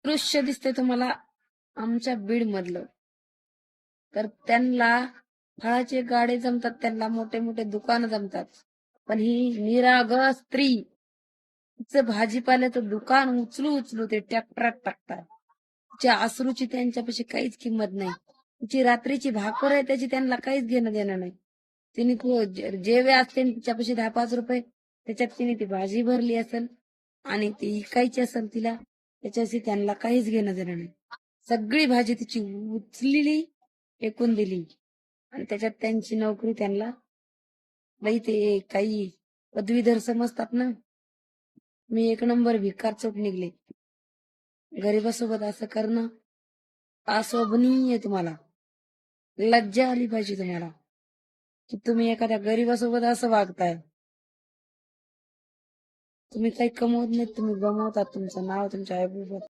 दृश्य दिसतंय तुम्हाला आमच्या बीड मधलं. तर त्यांना फळाचे गाडे जमतात, त्यांना मोठे मोठे दुकान जमतात, पण ही निरागस स्त्री तिचं भाजीपाल्याचं दुकान उचलू उचलू ते ट्रॅक्टरात टाकतात. तिच्या अश्रूची त्यांच्यापाशी काहीच किंमत नाही. तिची रात्रीची भाकर आहे त्याची त्यांना काहीच घेणं देणं नाही. तिने जे वे असते तिच्यापाशी 10-5 रुपये, त्याच्यात तिने ती भाजी भरली असेल आणि ती विकायची असेल तिला, त्याच्याशी त्यांना काहीच घेणं देणं नाही. सगळी भाजी तिची उचलेली, फेकून दिली आणि त्याच्यात त्यांची नोकरी त्यांना लई ते काही पदवीधर समजतात ना. मी एक नंबर भिकार चोट निघले. गरीबासोबत असं करणं अशोभनीय. तुम्हाला लज्जा आली पाहिजे तुम्हाला की तुम्ही एखाद्या गरीबासोबत असं वागताय. तुम्ही काही कमवत नाही, तुम्ही गमवतात तुमचं नाव, तुमच्या आईबाबा.